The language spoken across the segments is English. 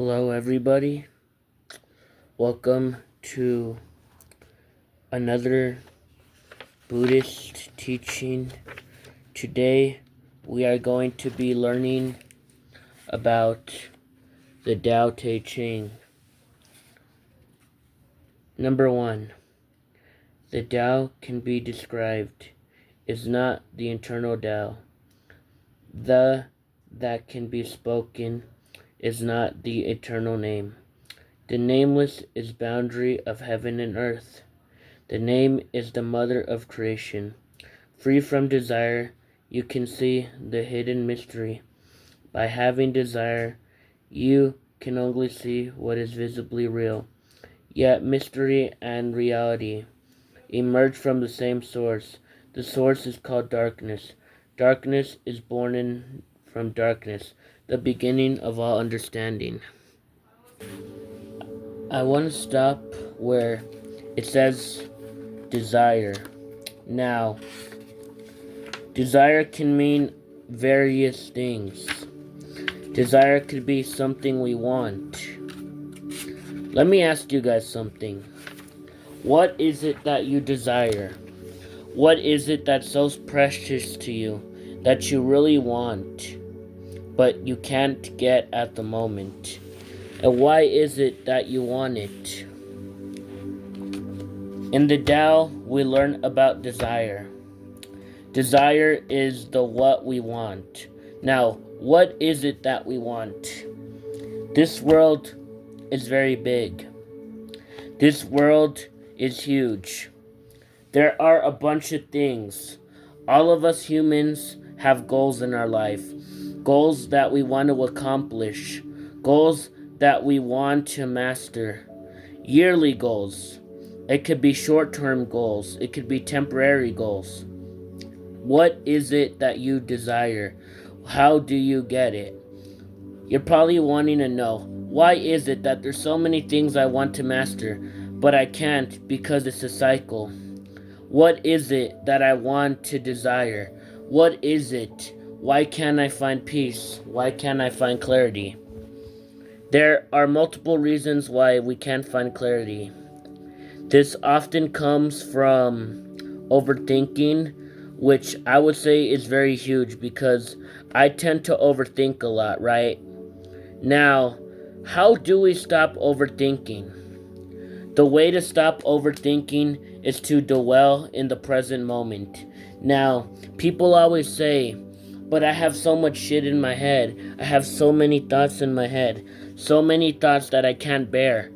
Hello, everybody. Welcome to another Buddhist teaching. Today, we are going to be learning about the Tao Te Ching. Number 1. The Tao can be described is not the internal Tao. The that can be spoken is not the eternal name. The nameless is boundary of heaven and earth. The name is the mother of creation. Free from desire, you can see the hidden mystery. By having desire, you can only see what is visibly real. Yet mystery and reality emerge from the same source. The source is called darkness. Darkness is born from darkness, the beginning of all understanding. I want to stop where it says desire. Now, desire can mean various things. Desire could be something we want. Let me ask you guys something. What is it that you desire? What is it that's so precious to you that you really want, but you can't get at the moment? And why is it that you want it? In the Tao, we learn about desire. Desire is the what we want. Now, what is it that we want? This world is very big. This world is huge. There are a bunch of things. All of us humans have goals in our life. Goals that we want to accomplish. Goals that we want to master. Yearly goals. It could be short-term goals. It could be temporary goals. What is it that you desire? How do you get it? You're probably wanting to know, why is it that there's so many things I want to master, but I can't because it's a cycle? What is it that I want to desire? What is it? Why can't I find peace? Why can't I find clarity? There are multiple reasons why we can't find clarity. This often comes from overthinking, which I would say is very huge because I tend to overthink a lot, right? Now, how do we stop overthinking? The way to stop overthinking is to dwell in the present moment. Now, people always say, but I have so much shit in my head. I have so many thoughts in my head. So many thoughts that I can't bear.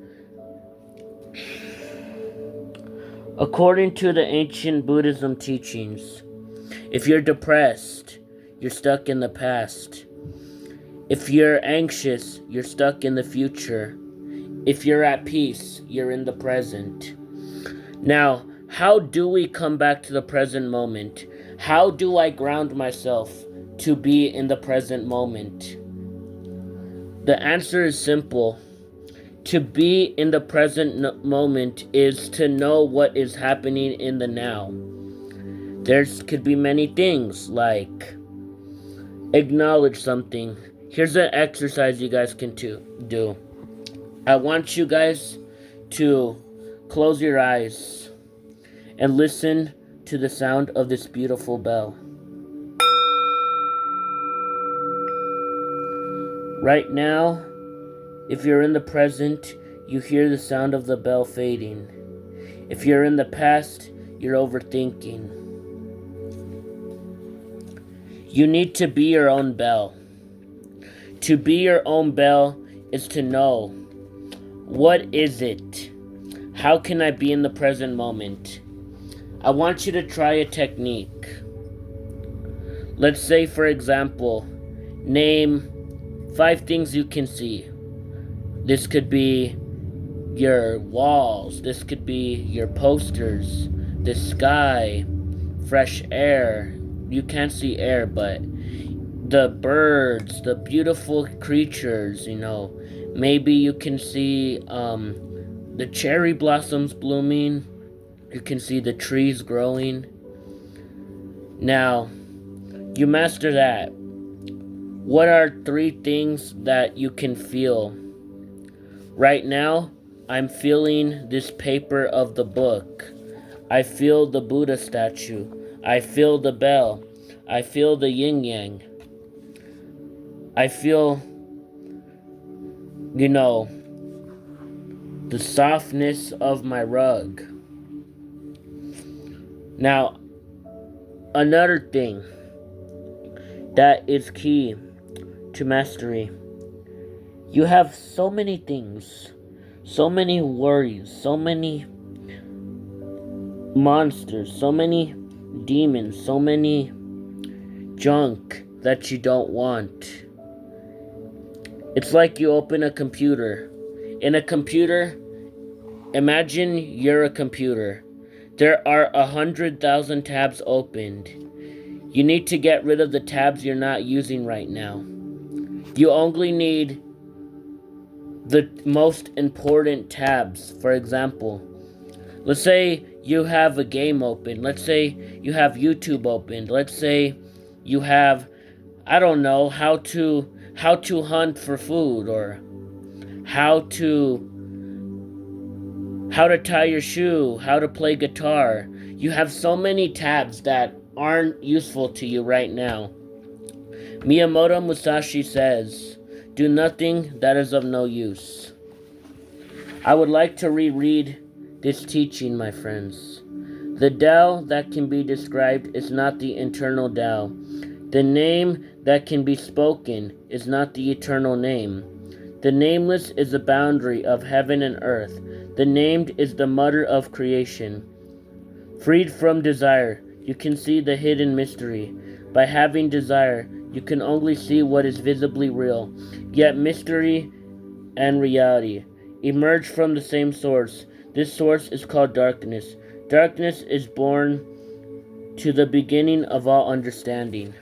According to the ancient Buddhism teachings, if you're depressed, you're stuck in the past. If you're anxious, you're stuck in the future. If you're at peace, you're in the present. Now, how do we come back to the present moment? How do I ground myself to be in the present moment? The answer is simple. To be in the present moment is to know what is happening in the now. There could be many things like acknowledge something. Here's an exercise you guys can do. I want you guys to close your eyes and listen to the sound of this beautiful bell. Right now, if you're in the present, you hear the sound of the bell fading. If you're in the past, you're overthinking. You need to be your own bell. To be your own bell is to know, what is it? How can I be in the present moment? I want you to try a technique. Let's say, for example, name 5 things you can see. This could be your walls. This could be your posters, the sky, fresh air. You can't see air, but the birds, the beautiful creatures, Maybe you can see the cherry blossoms blooming. You can see the trees growing. Now, you master that. What are 3 things that you can feel Right now, I'm feeling this paper of the book. I feel the Buddha statue. I feel the bell. I feel the yin yang. I feel, you know, the softness of my rug. Now, another thing that is key to mastery. You have so many things, so many worries, so many monsters, so many demons, so many junk that you don't want. It's like you open a computer. In a computer, imagine you're a computer. There are 100,000 tabs opened. You need to get rid of the tabs you're not using right now. You only need the most important tabs. For example, let's say you have a game open. Let's say you have YouTube opened. Let's say you have, I don't know, how to hunt for food, or how to tie your shoe, how to play guitar. You have so many tabs that aren't useful to you right now. Miyamoto Musashi says, "Do nothing that is of no use." I would like to reread this teaching, my friends. The Tao that can be described is not the internal Tao. The name that can be spoken is not the eternal name. The nameless is the boundary of heaven and earth. The named is the mother of creation. Freed from desire, you can see the hidden mystery. By having desire, you can only see what is visibly real. Yet mystery and reality emerge from the same source. This source is called darkness. Darkness is born to the beginning of all understanding.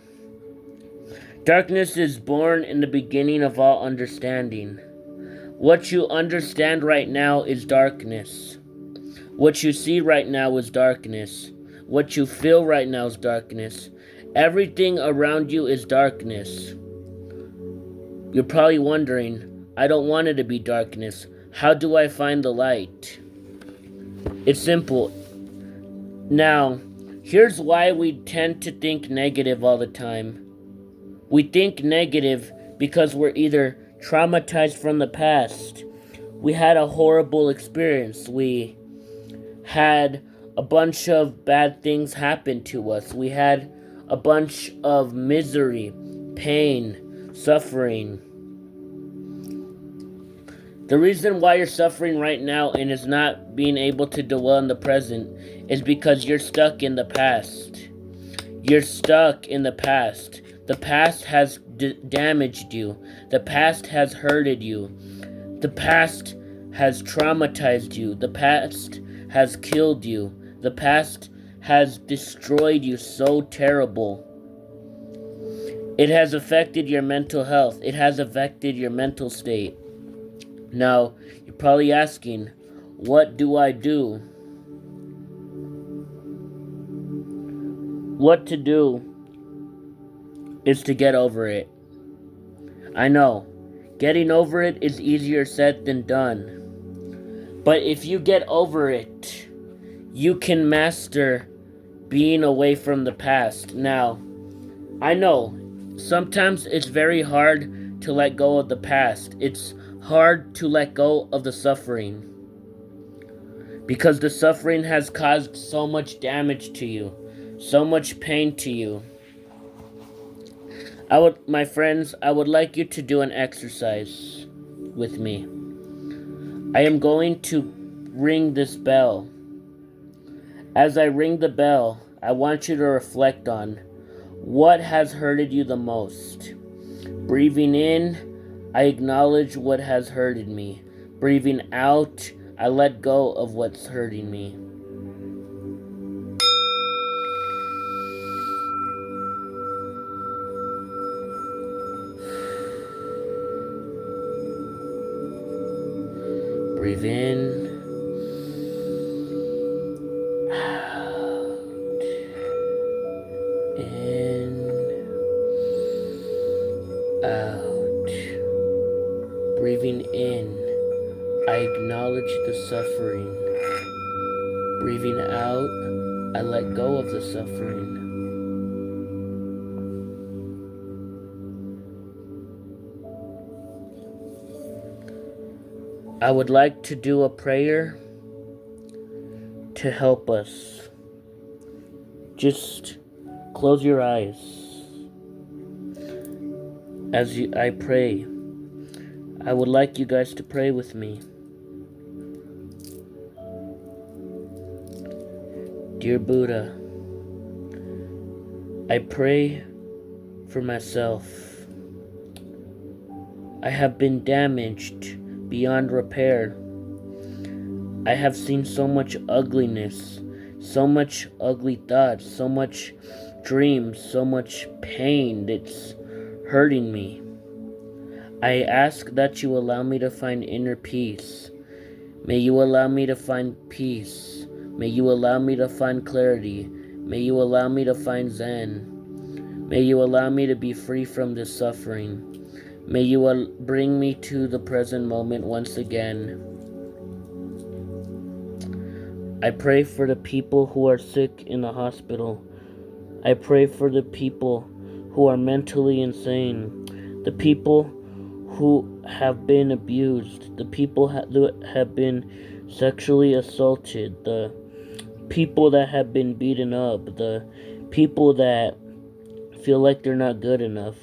Darkness is born in the beginning of all understanding. What you understand right now is darkness. What you see right now is darkness. What you feel right now is darkness. Everything around you is darkness. You're probably wondering, I don't want it to be darkness. How do I find the light? It's simple. Now, here's why we tend to think negative all the time. We think negative because we're either traumatized from the past. We had a horrible experience. We had a bunch of bad things happen to us. We had a bunch of misery, pain, suffering. The reason why you're suffering right now and is not being able to dwell in the present is because you're stuck in the past. You're stuck in the past. The past has damaged you. The past has hurted you. The past has traumatized you. The past has killed you. The past has destroyed you so terrible. It has affected your mental health. It has affected your mental state. Now, you're probably asking, what do I do? What to do is to get over it. I know, getting over it is easier said than done. But if you get over it, you can master being away from the past. Now, I know, sometimes it's very hard to let go of the past. It's hard to let go of the suffering, because the suffering has caused so much damage to you, so much pain to you. My friends, I would like you to do an exercise with me. I am going to ring this bell. As I ring the bell, I want you to reflect on what has hurted you the most. Breathing in, I acknowledge what has hurted me. Breathing out, I let go of what's hurting me. Breathe in, out, in, out. Breathing in, I acknowledge the suffering. Breathing out, I let go of the suffering. I would like to do a prayer to help us. Just close your eyes as I pray. I would like you guys to pray with me. Dear Buddha, I pray for myself. I have been damaged beyond repair. I have seen so much ugliness, so much ugly thoughts, so much dreams, so much pain that's hurting me. I ask that you allow me to find inner peace. May you allow me to find peace. May you allow me to find clarity. May you allow me to find Zen. May you allow me to be free from this suffering. May you bring me to the present moment once again. I pray for the people who are sick in the hospital. I pray for the people who are mentally insane. The people who have been abused. The people that have been sexually assaulted. The people that have been beaten up. The people that feel like they're not good enough.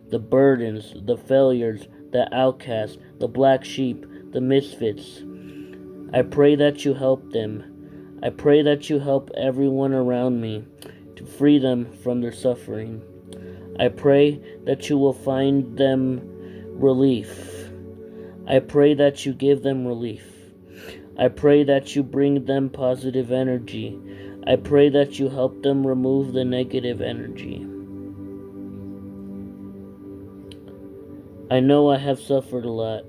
The burdens, the failures, the outcasts, the black sheep, the misfits. I pray that you help them. I pray that you help everyone around me to free them from their suffering. I pray that you will find them relief. I pray that you give them relief. I pray that you bring them positive energy. I pray that you help them remove the negative energy. I know I have suffered a lot.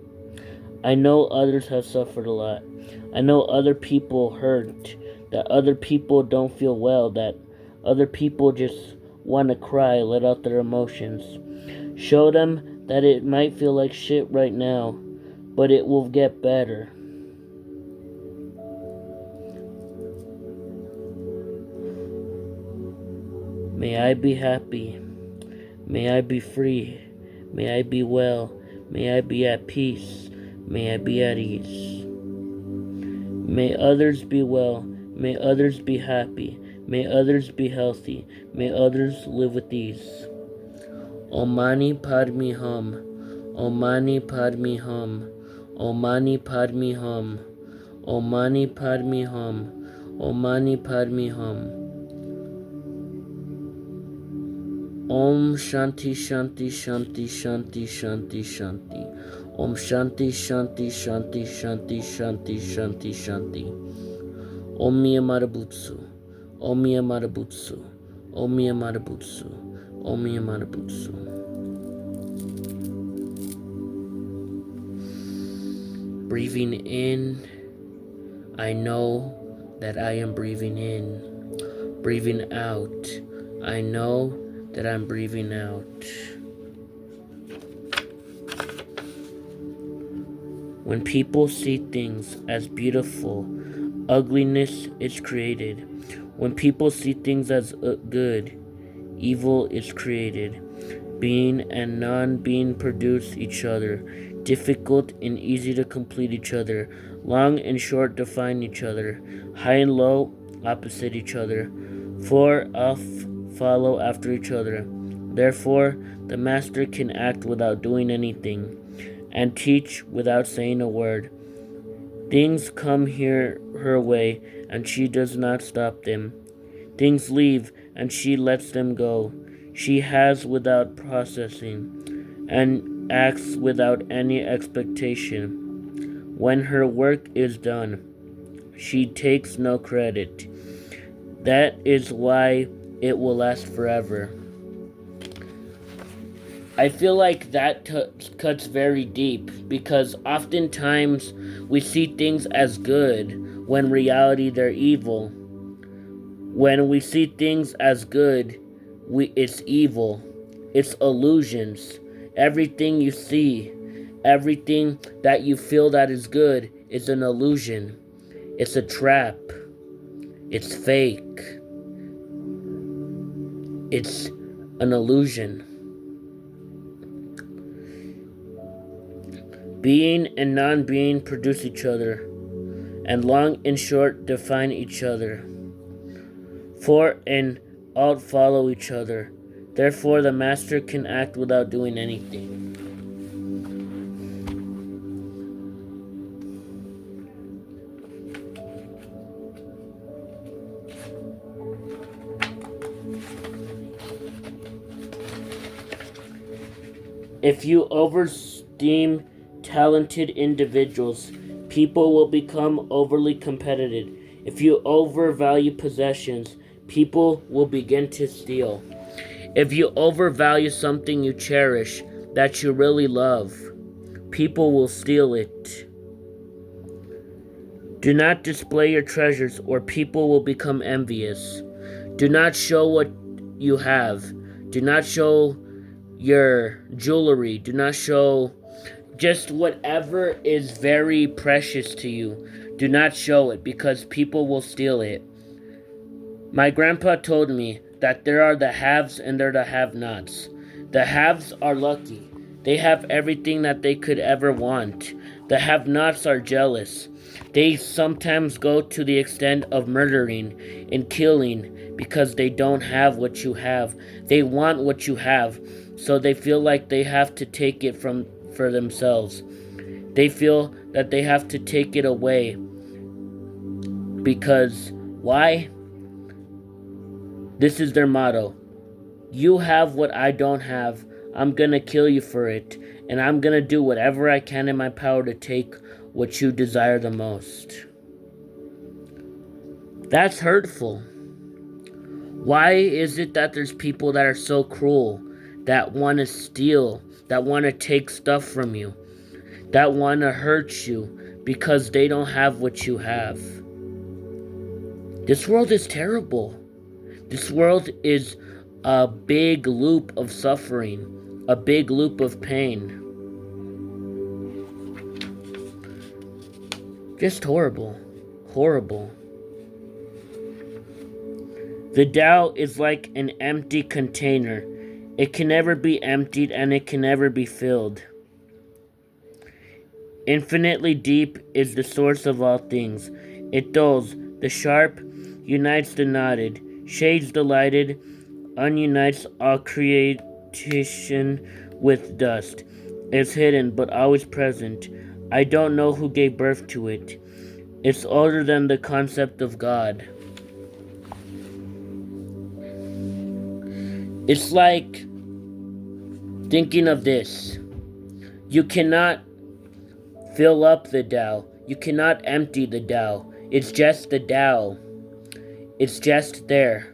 I know others have suffered a lot. I know other people hurt, that other people don't feel well, that other people just want to cry, let out their emotions. Show them that it might feel like shit right now, but it will get better. May I be happy. May I be free. May I be well. May I be at peace. May I be at ease. May others be well. May others be happy. May others be healthy. May others live with ease. Om Mani Padme Hum. Om Mani Padme Hum. Om Mani Padme Hum. Om Mani Padme Hum. Om Mani Padme Hum. Om Shanti Shanti Shanti Shanti Shanti Shanti. Om Shanti Shanti Shanti Shanti Shanti Shanti Shanti. Om Miyamarabutsu. Om Miyamarabutsu. Om Miyamarabutsu. Om Miyamarabutsu. Breathing in, I know that I am breathing in. Breathing out, I know that I'm breathing out. When people see things as beautiful, ugliness is created. When people see things as good, evil is created. Being and non-being produce each other. Difficult and easy to complete each other. Long and short define each other. High and low opposite each other. Far off follow after each other. Therefore, the master can act without doing anything, and teach without saying a word. Things come her way, and she does not stop them. Things leave, and she lets them go. She has without processing, and acts without any expectation. When her work is done, she takes no credit. That is why it will last forever. I feel like that cuts very deep, because oftentimes we see things as good when in reality they're evil. When we see things as good, it's evil. It's illusions. Everything you see, everything that you feel that is good is an illusion. It's a trap. It's fake. It's an illusion. Being and non-being produce each other, and long and short define each other. For and out follow each other. Therefore, the master can act without doing anything. If you overesteem talented individuals, people will become overly competitive. If you overvalue possessions, people will begin to steal. If you overvalue something you cherish, that you really love, people will steal it. Do not display your treasures, or people will become envious. Do not show what you have. Do not show your jewelry. Do not show just whatever is very precious to you. Do not show it, because people will steal it. My grandpa told me that there are the haves and there are the have-nots. The haves are lucky. They have everything that they could ever want. The have-nots are jealous. They sometimes go to the extent of murdering and killing because they don't have what you have. They want what you have, so they feel like they have to take it for themselves. They feel that they have to take it away. Because why? This is their motto. You have what I don't have. I'm gonna kill you for it. And I'm gonna do whatever I can in my power to take what you desire the most. That's hurtful. Why is it that there's people that are so cruel, that want to steal, that want to take stuff from you, that want to hurt you because they don't have what you have? This world is terrible. This world is a big loop of suffering, a big loop of pain. Just horrible. Horrible. The Tao is like an empty container. It can never be emptied and it can never be filled. Infinitely deep is the source of all things. It dulls the sharp, unites the knotted, shades the lighted, ununites all creation with dust. It's hidden but always present. I don't know who gave birth to it. It's older than the concept of God. It's like thinking of this. You cannot fill up the Tao. You cannot empty the Tao. It's just the Tao. It's just there.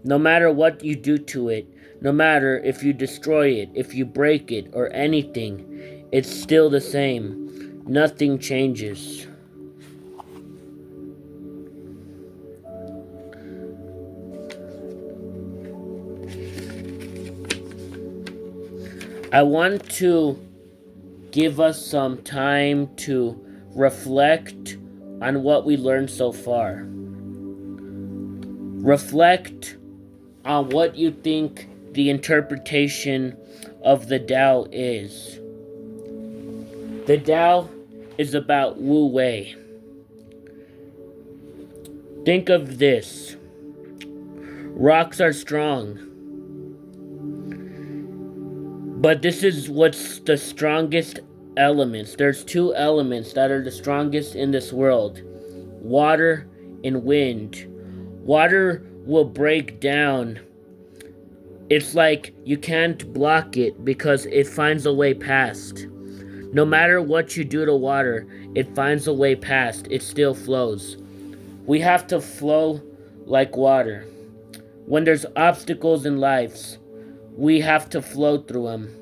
No matter what you do to it, no matter if you destroy it, if you break it, or anything, it's still the same. Nothing changes. I want to give us some time to reflect on what we learned so far. Reflect on what you think the interpretation of the Tao is. The Tao is about Wu Wei. Think of this. Rocks are strong. But this is what's the strongest elements. There's two elements that are the strongest in this world. Water and wind. Water will break down. It's like you can't block it because it finds a way past. No matter what you do to water, it finds a way past. It still flows. We have to flow like water. When there's obstacles in life, we have to flow through them.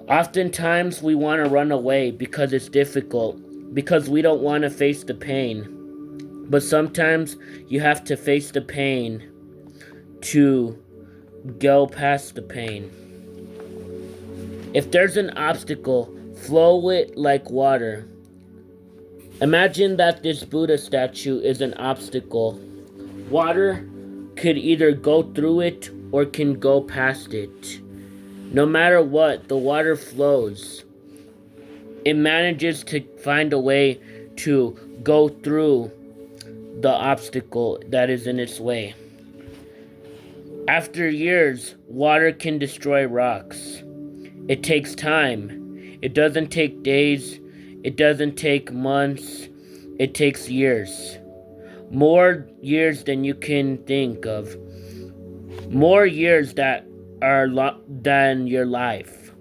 Oftentimes we want to run away because it's difficult, because we don't want to face the pain. But sometimes you have to face the pain to go past the pain. If there's an obstacle, Flow it like water. Imagine that this Buddha statue is an obstacle. Water could either go through it or can go past it. No matter what, the water flows. It manages to find a way to go through the obstacle that is in its way. After years, water can destroy rocks. It takes time. It doesn't take days. It doesn't take months. It takes years. More years than you can think of. More years that are than your life.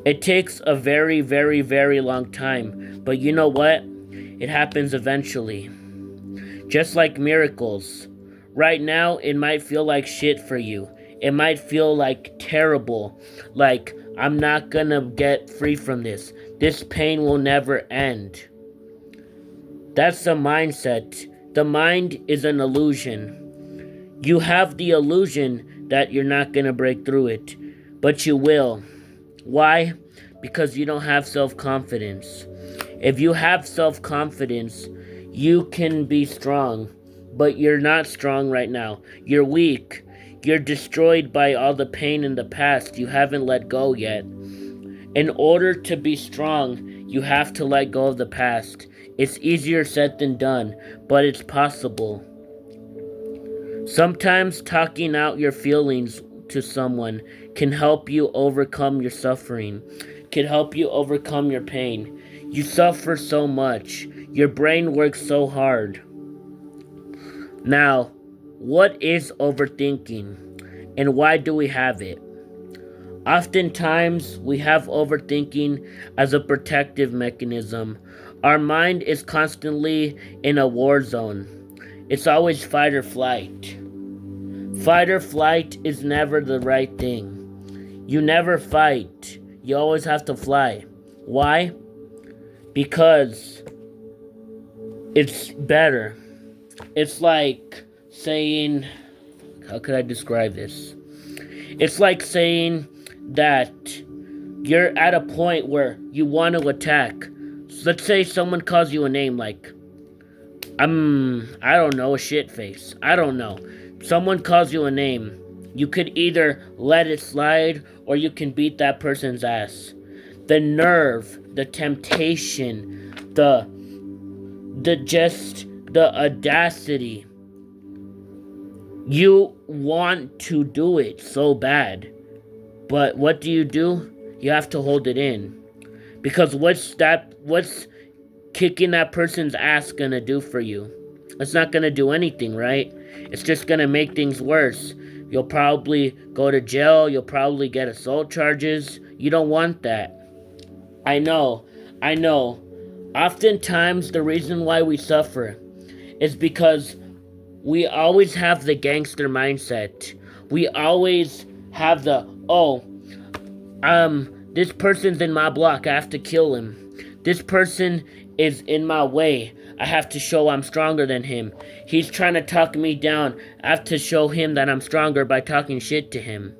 It takes a very, very, very long time. But you know what? It happens eventually. Just like miracles. Right now, it might feel like shit for you. It might feel like terrible. Like, I'm not gonna get free from this. This pain will never end. That's the mindset. The mind is an illusion. You have the illusion that you're not gonna break through it. But you will. Why? Because you don't have self-confidence. If you have self-confidence, you can be strong. But you're not strong right now. You're weak. You're destroyed by all the pain in the past. You haven't let go yet. In order to be strong, you have to let go of the past. It's easier said than done, but it's possible. Sometimes talking out your feelings to someone can help you overcome your suffering, can help you overcome your pain. You suffer so much. Your brain works so hard. Now, what is overthinking, and why do we have it? Oftentimes, we have overthinking as a protective mechanism. Our mind is constantly in a war zone. It's always fight or flight. Fight or flight is never the right thing. You never fight. You always have to fly. Why? Because it's better. It's like saying, how could I describe this? It's like saying that you're at a point where you want to attack. So let's say someone calls you a name like, I don't know, a shit face. I don't know. Someone calls you a name. You could either let it slide or you can beat that person's ass. The nerve, the temptation, the audacity. You want to do it so bad. But what do? You have to hold it in. Because what's kicking that person's ass gonna do for you? It's not gonna do anything, right? It's just gonna make things worse. You'll probably go to jail. You'll probably get assault charges. You don't want that. I know. Oftentimes, the reason why we suffer is because we always have the gangster mindset. We always have the, this person's in my block, I have to kill him. This person is in my way, I have to show I'm stronger than him. He's trying to talk me down, I have to show him that I'm stronger by talking shit to him.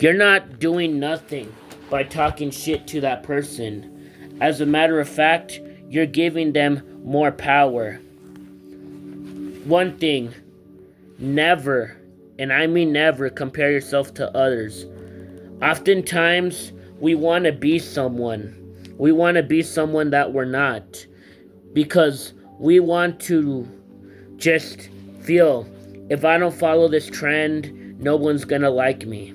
You're not doing nothing by talking shit to that person. As a matter of fact, you're giving them more power. One thing, never, and I mean never, compare yourself to others. Oftentimes, we want to be someone. We want to be someone that we're not. Because we want to just feel, if I don't follow this trend, no one's gonna like me.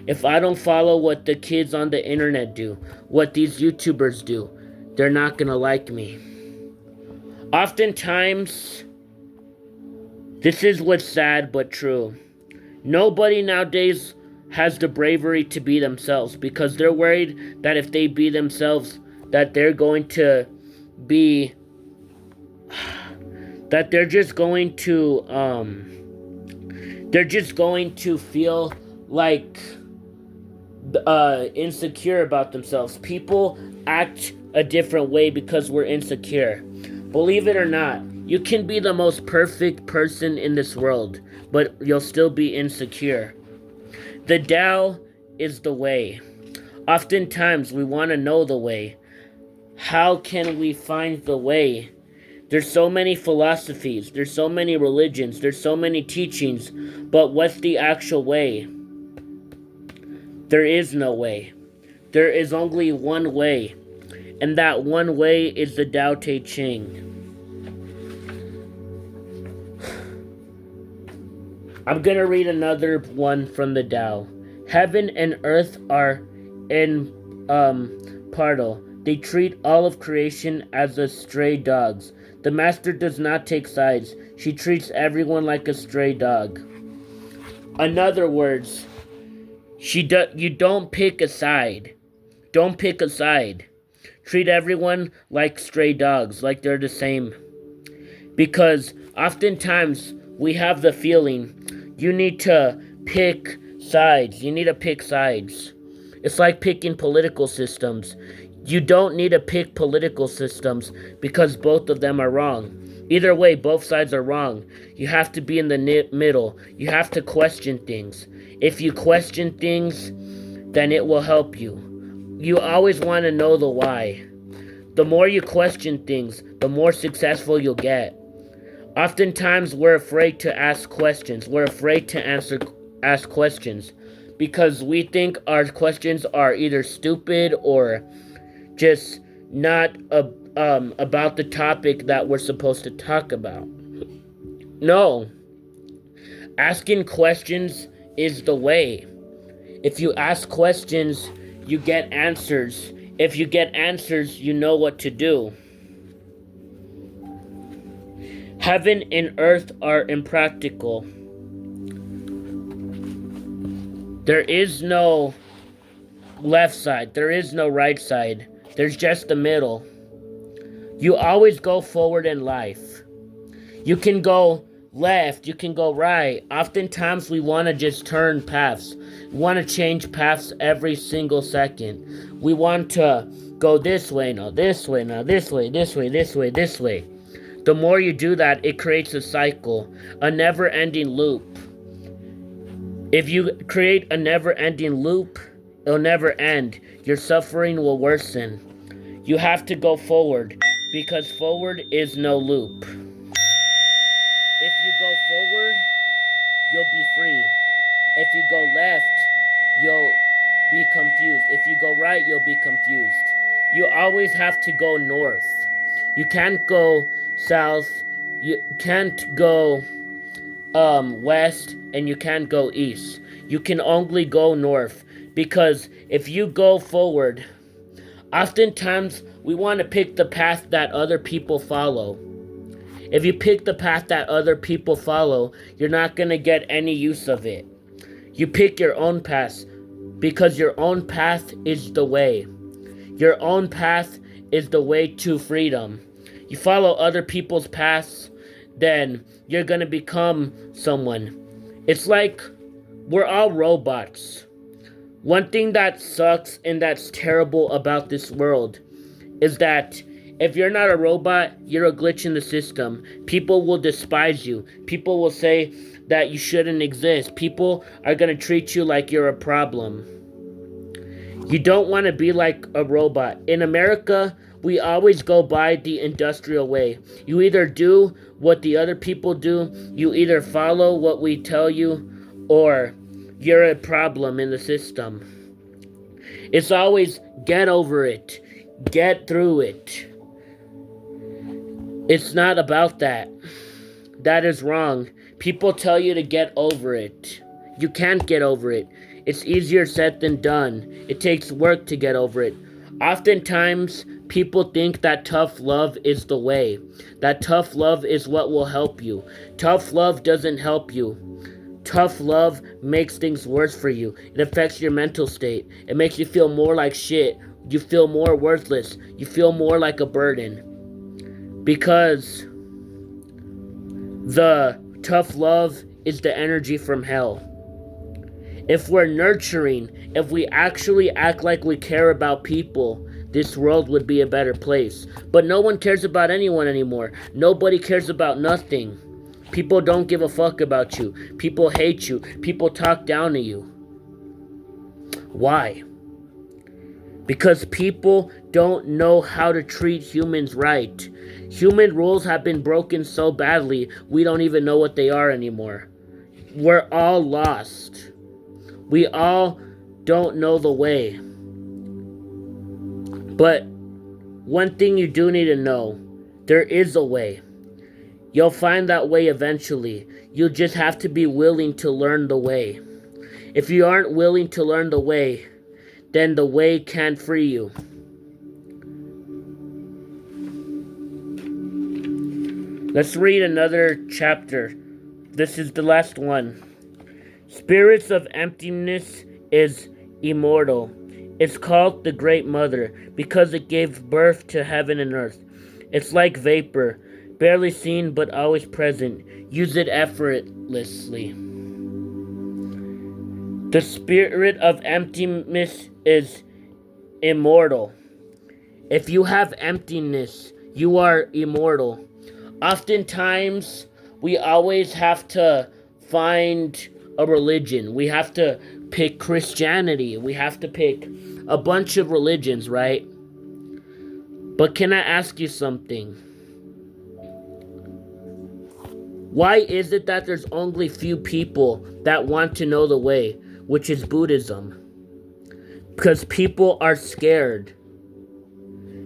If I don't follow what the kids on the internet do, what these YouTubers do, they're not gonna like me. Oftentimes, this is what's sad but true. Nobody nowadays has the bravery to be themselves because they're worried that if they be themselves, that they're going to be, that they're just going to feel like insecure about themselves. People act a different way because we're insecure. Believe it or not, you can be the most perfect person in this world, but you'll still be insecure. The Tao is the way. Oftentimes, we want to know the way. How can we find the way? There's so many philosophies, there's so many religions, there's so many teachings, but what's the actual way? There is no way. There is only one way, and that one way is the Tao Te Ching. I'm gonna read another one from the Tao. Heaven and earth are in parallel. They treat all of creation as a stray dogs. The master does not take sides. She treats everyone like a stray dog. In other words, you don't pick a side. Don't pick a side. Treat everyone like stray dogs, like they're the same. Because oftentimes we have the feeling you need to pick sides. You need to pick sides. It's like picking political systems. You don't need to pick political systems because both of them are wrong. Either way, both sides are wrong. You have to be in the middle. You have to question things. If you question things, then it will help you. You always want to know the why. The more you question things, the more successful you'll get. Oftentimes, we're afraid to ask questions. We're afraid to ask questions because we think our questions are either stupid or just not about the topic that we're supposed to talk about. No. Asking questions is the way. If you ask questions, you get answers. If you get answers, you know what to do. Heaven and earth are impractical. There is no left side. There is no right side. There's just the middle. You always go forward in life. You can go left, you can go right. Oftentimes we want to just turn paths. We want to change paths every single second. We want to go this way, no, this way, no, this way, this way, this way, this way. The more you do that, it creates a cycle, a never-ending loop. If you create a never-ending loop, it'll never end. Your suffering will worsen. You have to go forward, because forward is no loop. If you go forward, you'll be free. If you go left, you'll be confused. If you go right, you'll be confused. You always have to go north. You can't go south. You can't go west, and you can't go east. You can only go north, because if you go forward, oftentimes we want to pick the path that other people follow. If you pick the path that other people follow, you're not going to get any use of it. You pick your own path, because your own path is the way. Your own path is the way to freedom. You follow other people's paths, then you're going to become someone. It's like we're all robots. One thing that sucks and that's terrible about this world is that if you're not a robot, you're a glitch in the system. People will despise you. People will say that you shouldn't exist. People are going to treat you like you're a problem. You don't want to be like a robot. In America, we always go by the industrial way. You either do what the other people do, you either follow what we tell you, or you're a problem in the system. It's always get over it, get through it. It's not about that. That is wrong. People tell you to get over it. You can't get over it. It's easier said than done. It takes work to get over it. Oftentimes, people think that tough love is the way. That tough love is what will help you. Tough love doesn't help you. Tough love makes things worse for you. It affects your mental state. It makes you feel more like shit. You feel more worthless. You feel more like a burden. Because the tough love is the energy from hell. If we're nurturing, if we actually act like we care about people, this world would be a better place. But no one cares about anyone anymore. Nobody cares about nothing. People don't give a fuck about you. People hate you. People talk down to you. Why? because people don't know how to treat humans right. Human rules have been broken so badly, we don't even know what they are anymore. We're all lost. We all don't know the way. But one thing you do need to know, there is a way. You'll find that way eventually. You just have to be willing to learn the way. If you aren't willing to learn the way, then the way can't free you. Let's read another chapter. This is the last one. Spirits of emptiness is immortal. It's called the Great Mother because it gave birth to heaven and earth. It's like vapor, barely seen but always present. Use it effortlessly. The spirit of emptiness is immortal. If you have emptiness, you are immortal. Oftentimes, we always have to find a religion. We have to pick Christianity. We have to pick a bunch of religions, right? But can I ask you something? Why is it that there's only few people that want to know the way, which is Buddhism? Because people are scared.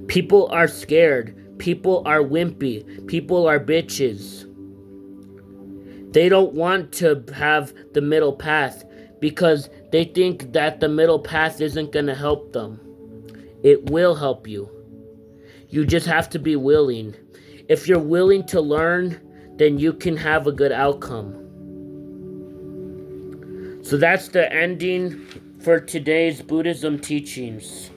People are scared. People are wimpy. People are bitches. They don't want to have the middle path because they think that the middle path isn't going to help them. It will help you. You just have to be willing. If you're willing to learn, then you can have a good outcome. So that's the ending for today's Buddhism teachings.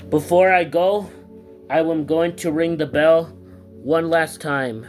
Before I go, I am going to ring the bell one last time.